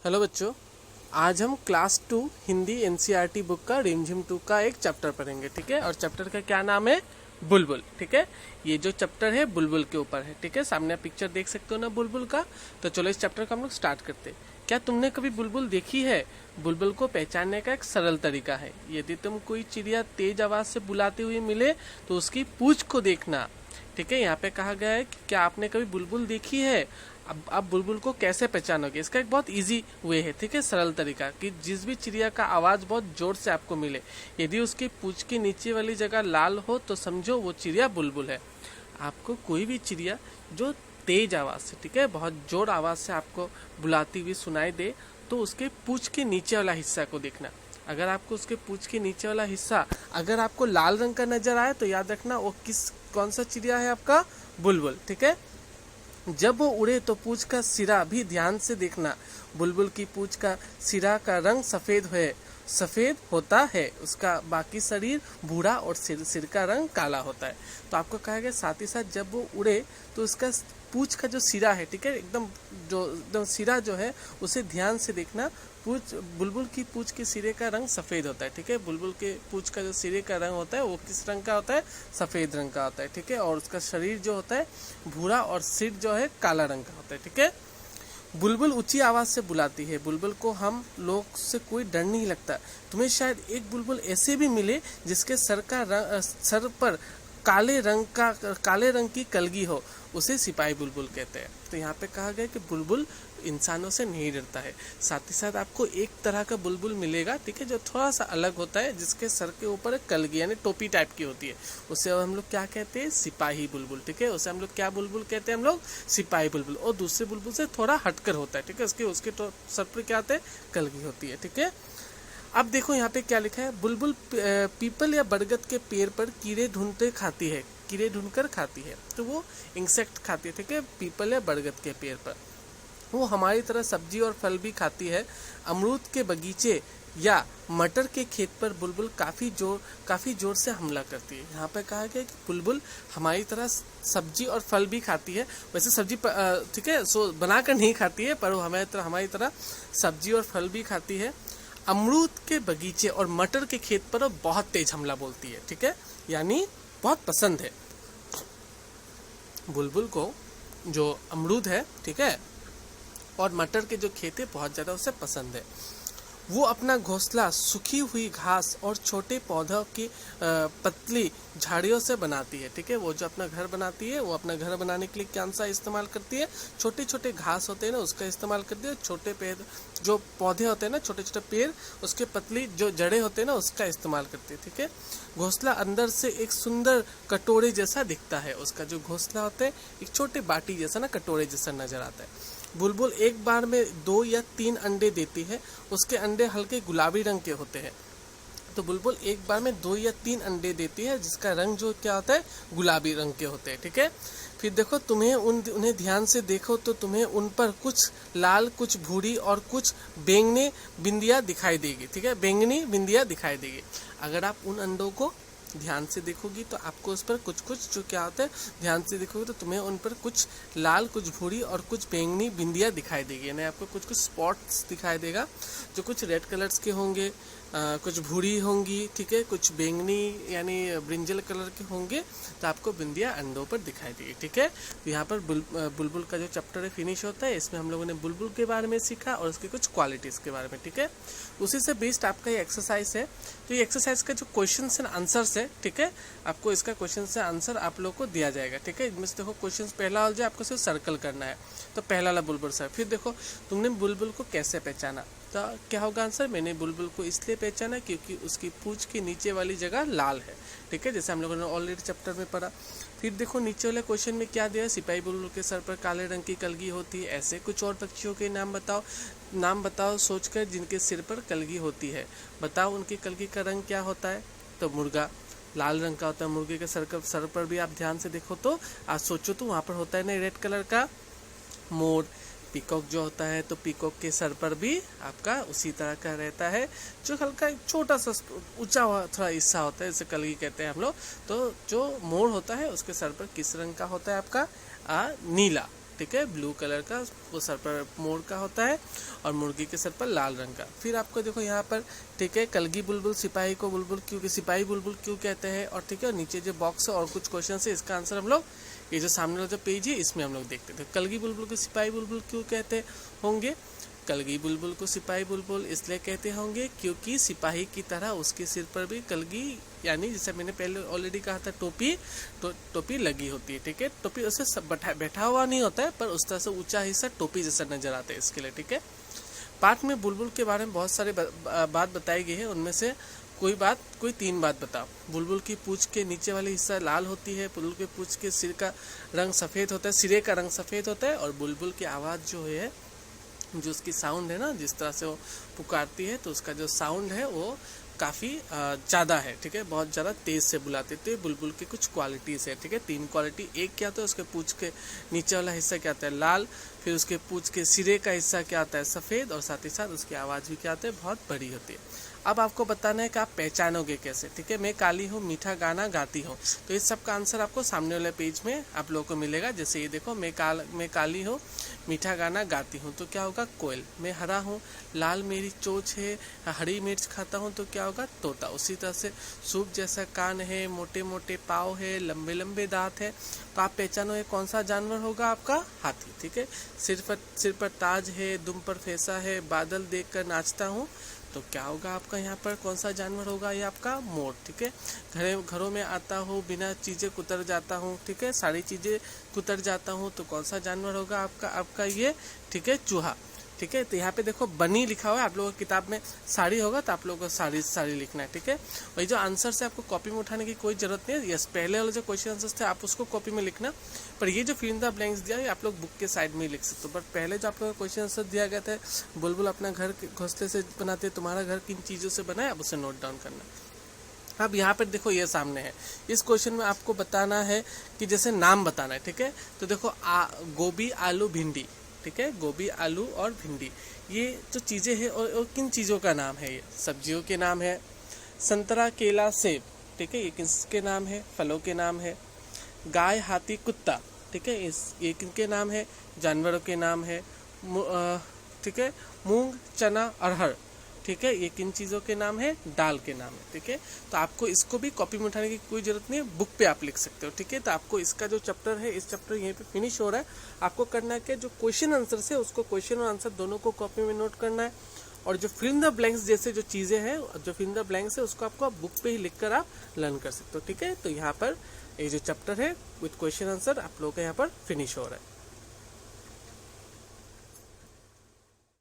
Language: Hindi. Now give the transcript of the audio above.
हेलो बच्चों, आज हम क्लास 2 हिंदी एनसीईआरटी बुक का रिमझिम 2 का एक चैप्टर पढ़ेंगे। ठीक है, और चैप्टर का क्या नाम है? बुलबुल। ठीक है, ये जो चैप्टर है बुलबुल के ऊपर है। ठीक है, सामने आप पिक्चर देख सकते हो ना बुलबुल का। तो चलो इस चैप्टर को हम लोग स्टार्ट करते हैं। क्या तुमने कभी बुलबुल देखी है? बुलबुल को पहचानने का एक सरल तरीका है। यदि तुम कोई चिड़िया तेज आवाज से बुलाते हुए मिले तो उसकी पूंछ को देखना। ठीक है, यहाँ पे कहा गया है कि क्या आपने कभी बुलबुल देखी है। अब आप बुलबुल को कैसे पहचानोगे? इसका एक बहुत इजी वे है। ठीक है, सरल तरीका कि जिस भी चिड़िया का आवाज बहुत जोर से आपको मिले, यदि उसकी पूंछ के नीचे वाली जगह लाल हो तो समझो वो चिड़िया बुलबुल है। आपको कोई भी चिड़िया जो तेज आवाज से, ठीक है, बहुत जोर आवाज से आपको बुलाती हुई सुनाई दे तो उसके पूंछ के नीचे वाला हिस्सा को देखना। अगर आपको उसके पूंछ के नीचे वाला हिस्सा अगर आपको लाल रंग का नजर आए तो याद रखना वो कौन सा चिड़िया है? आपका बुलबुल। ठीक है, जब वो उड़े तो पूंछ का सिरा भी ध्यान से देखना। बुलबुल की पूंछ का सिरा का रंग सफेद होता है, उसका बाकी शरीर भूरा और सिर का रंग काला होता है। तो आपको कहा गया साथ ही साथ जब वो उड़े तो उसका पूंछ का जो सिरा है, ठीक है, एकदम सिरा जो है उसे ध्यान से देखना। बुलबुल की पूंछ के सिरे का रंग सफेद होता है। ठीक है, बुलबुल के पूंछ का जो सिरे का रंग होता है वो किस रंग का होता है? सफेद रंग का होता है। ठीक है, और उसका शरीर जो होता है भूरा और सिर जो है काला रंग का होता है। ठीक है, बुलबुल ऊंची आवाज से बुलाती है। बुलबुल को हम लोग से कोई डर नहीं लगता। तुम्हें शायद एक बुलबुल ऐसे भी मिले जिसके सर पर काले रंग की कलगी हो, उसे सिपाही बुलबुल कहते हैं। तो यहाँ पे कहा गया कि बुलबुल इंसानों से नहीं डरता है। साथ ही साथ आपको एक तरह का बुलबुल मिलेगा, ठीक है, जो थोड़ा सा अलग होता है, जिसके सर के ऊपर एक कलगी यानी टोपी टाइप की होती है। उसे हम लोग क्या कहते हैं? सिपाही बुलबुल। ठीक है, उसे हम लोग क्या बुलबुल कहते हैं? हम लोग सिपाही बुलबुल। और दूसरे बुलबुल से थोड़ा हटकर होता है। ठीक है, उसके सर पर क्या होता है? कलगी होती है। ठीक है, अब देखो यहाँ पे क्या लिखा है। बुलबुल पीपल या बरगद के पेड़ पर कीड़े ढूंढकर खाती है। तो वो इंसेक्ट खाती है। ठीक है, पीपल या बरगद के पेड़ पर। वो हमारी तरह सब्जी और फल भी खाती है। अमरूद के बगीचे या मटर के खेत पर बुलबुल काफी जोर से हमला करती है। यहाँ पर कहा गया कि बुलबुल हमारी तरह सब्जी और फल भी खाती है। वैसे सब्जी ठीक है, सो बनाकर नहीं खाती है, पर वो हमारी तरह सब्जी और फल भी खाती है। अमरूद के बगीचे और मटर के खेत पर बहुत तेज हमला बोलती है। ठीक है, यानी बहुत पसंद है बुलबुल को जो अमरूद है, ठीक है, और मटर के जो खेत है बहुत ज़्यादा उसे पसंद है। वो अपना घोंसला सूखी हुई घास और छोटे पौधों की पतली झाड़ियों से बनाती है। ठीक है, वो जो अपना घर बनाती है वो अपना घर बनाने के लिए कौन सा इस्तेमाल करती है? छोटे छोटे घास होते हैं ना, उसका इस्तेमाल करती है। छोटे पेड़ जो पौधे होते हैं ना, छोटे छोटे पेड़, उसके पतली जो जड़ें होते हैं ना, उसका इस्तेमाल करती है। ठीक है, घोंसला अंदर से एक सुंदर कटोरे जैसा दिखता है। उसका जो घोंसला होता है एक छोटे बाटी जैसा ना, कटोरे जैसा नजर आता है। बुलबुल एक बार में 2 या 3 अंडे देती है। उसके अंडे हल्के गुलाबी रंग के होते हैं। तो बुलबुल एक बार में 2 या 3 अंडे देती है, जिसका रंग जो क्या होता है? गुलाबी रंग के होते हैं। ठीक है, फिर देखो उन्हें ध्यान से देखो तो तुम्हें उन पर कुछ लाल, कुछ भूरी और कुछ बैंगनी बिंदियां दिखाई देगी। ठीक है, बैंगनी बिंदियां दिखाई देगी। अगर आप उन अंडों को ध्यान से देखोगी तो आपको उस पर कुछ जो क्या होता है, ध्यान से देखोगे तो तुम्हें उन पर कुछ लाल, कुछ भूरी और कुछ बैंगनी बिंदियां दिखाई देगी। यानी आपको कुछ स्पॉट्स दिखाई देगा जो कुछ रेड कलर्स के होंगे, कुछ भूरी होंगी, ठीक है, कुछ बैंगनी यानी ब्रिंजल कलर के होंगे। तो आपको बिंदियां अंडों पर दिखाई देगी। ठीक है, तो यहाँ पर बुलबुल का जो चैप्टर है फिनिश होता है। इसमें हम लोगों ने बुलबुल के बारे में सीखा और उसकी कुछ क्वालिटीज के बारे में। ठीक है, उसी से बेस्ड आपका ये एक्सरसाइज है। तो ये एक्सरसाइज का जो क्वेश्चन एंड आंसर्स है, ठीक है, आपको इसका क्वेश्चन से आंसर आप लोग को दिया जाएगा। ठीक है, इसमें से देखो क्वेश्चन पहला हो जाए, आपको सिर्फ सर्कल करना है। तो पहला वाला बुलबुल सर। फिर देखो तुमने बुलबुल को कैसे पहचाना, तो क्या होगा आंसर? मैंने बुलबुल को इसलिए पहचाना क्योंकि उसकी पूंछ के नीचे वाली जगह लाल है। ठीक है, जैसे हम लोगों ने ऑलरेडी चैप्टर में पढ़ा। फिर देखो नीचे वाले क्वेश्चन में क्या दिया? सिपाही बुलबुल के सर पर काले रंग की कलगी होती है। ऐसे कुछ और पक्षियों के नाम बताओ सोचकर जिनके सिर पर कलगी होती है। बताओ उनकी कलगी का रंग क्या होता है? तो मुर्गा लाल रंग का होता है। मुर्गे के सर पर भी आप ध्यान से देखो तो आज सोचो तो वहाँ पर होता है ना रेड कलर का मोर। पीकॉक जो होता है तो पीकॉक के सर पर भी आपका उसी तरह का रहता है, जो हल्का छोटा सा ऊंचा हुआ थोड़ा हिस्सा होता है, जैसे कलगी कहते हैं हम लोग। तो जो मोर होता है उसके सर पर किस रंग का होता है? आपका नीला। ठीक है, ब्लू कलर का, वो सर पर मोर का होता है और मुर्गी के सर पर लाल रंग का। फिर आपको देखो यहाँ पर, ठीक है, कलगी बुलबुल सिपाही को बुलबुल क्यों, सिपाही बुलबुल क्यों कहते हैं, और ठीक है, नीचे जो बॉक्स है और कुछ क्वेश्चन है, इसका आंसर हम लोग ये जो सामने वाला जो पेज है इसमें हम लोग देखते थे। कलगी बुलबुल को सिपाही बुलबुल क्यों कहते होंगे? कलगी बुलबुल को सिपाही बुलबुल इसलिए कहते होंगे क्योंकि सिपाही की तरह उसके सिर पर भी कलगी, यानी जैसे मैंने पहले ऑलरेडी कहा था, टोपी लगी होती है, ठीक है। टोपी उससे सब बैठा हुआ नहीं होता है, पर उस तरह से ऊंचा हिस्सा टोपी जैसा नजर आता है, इसके लिए, ठीक है। पाठ में बुलबुल के बारे में बहुत सारे बात बताई गई है, उनमें से कोई 3 बात बताओ। बुलबुल की पूंछ के नीचे वाली हिस्सा लाल होती है, बुलबुल के पूंछ के सिर का रंग सफ़ेद होता है, सिरे का रंग सफ़ेद होता है, और बुलबुल की आवाज़ जो है, जो उसकी साउंड है ना, जिस तरह से वो पुकारती है, तो उसका जो साउंड है वो काफ़ी ज़्यादा है, ठीक है, बहुत ज़्यादा तेज़ से बुलाते। तो ये बुलबुल की कुछ क्वालिटीज़ है, ठीक है, 3 क्वालिटी। एक क्या होता है, उसके पूंछ के नीचे वाला हिस्सा क्या आता है, लाल, फिर उसके पूंछ के सिरे का हिस्सा क्या आता है, सफ़ेद, और साथ ही साथ उसकी आवाज़ भी क्या आता है, बहुत बड़ी होती है। अब आपको बताना है कि आप पहचानोगे कैसे, ठीक है। मैं काली हूँ, मीठा गाना गाती हूँ, तो इस सब का आंसर आपको सामने वाले पेज में आप लोगों को मिलेगा। जैसे ये देखो, मैं काली हूँ, मीठा गाना गाती हूँ, तो क्या होगा, कोयल। मैं हरा हूँ, लाल मेरी चोंच है, हरी मिर्च खाता हूँ, तो क्या होगा, तोता। उसी तरह से सूप जैसा कान है, मोटे मोटे पाँव है, लंबे लंबे दांत है, तो आप पहचानो ये कौन सा जानवर होगा, आपका हाथी, ठीक है। सिर पर ताज है, दुम पर फैसा है, बादल देखकर नाचता हूँ, तो क्या होगा आपका यहाँ पर, कौन सा जानवर होगा, ये आपका मोर, ठीक है। घरों में आता हूँ, बिना चीज़ें कुतर जाता हूँ, ठीक है, सारी चीज़ें कुतर जाता हूँ, तो कौन सा जानवर होगा आपका ये, ठीक है, चूहा, ठीक है। तो यहाँ पे देखो बनी लिखा हुआ है, आप लोगों की किताब में साड़ी होगा तो आप लोगों को साड़ी लिखना है, ठीक है। वही जो आंसर से आपको कॉपी में उठाने की कोई जरूरत नहीं है। यस, पहले वाले जो क्वेश्चन आंसर्स थे आप उसको कॉपी में लिखना, पर ये जो फिल इन द ब्लैंक्स दिया है आप लोग बुक के साइड में ही लिख सकते हो। बट पहले जो आप लोगों को क्वेश्चन आंसर दिया गया था, बुलबुल अपना घर घोंसले से बनाते, तुम्हारा घर किन चीज़ों से बना है, आप उसे नोट डाउन करना। अब यहाँ पर देखो ये सामने है, इस क्वेश्चन में आपको बताना है कि जैसे नाम बताना है, ठीक है। तो देखो गोभी, आलू, भिंडी, ठीक है, गोभी, आलू और भिंडी, ये जो चीज़ें हैं और किन चीज़ों का नाम है, ये सब्जियों के नाम है। संतरा, केला, सेब, ठीक है, ये किसके नाम है, फलों के नाम है। गाय, हाथी, कुत्ता, ठीक है, ये किनके नाम है, जानवरों के नाम है। ठीक है, मूंग, चना, अरहर, ठीक है, ये किन चीज़ों के नाम है, दाल के नाम है, ठीक है। तो आपको इसको भी कॉपी में उठाने की कोई जरूरत नहीं है, बुक पे आप लिख सकते हो, ठीक है। तो आपको इसका जो चैप्टर है, इस चैप्टर यहीं पे फिनिश हो रहा है। आपको करना है कि जो क्वेश्चन आंसर है उसको, क्वेश्चन और आंसर दोनों को कॉपी में नोट करना है, और जो फिल इन द ब्लैंक्स जैसे जो चीज़ें हैं, जो फिल इन द ब्लैंक्स है उसको आपको बुक पे ही लिख कर आप लर्न कर सकते हो, ठीक है। तो यहाँ पर ये जो चैप्टर है विद क्वेश्चन आंसर आप लोगों का यहाँ पर फिनिश हो रहा है।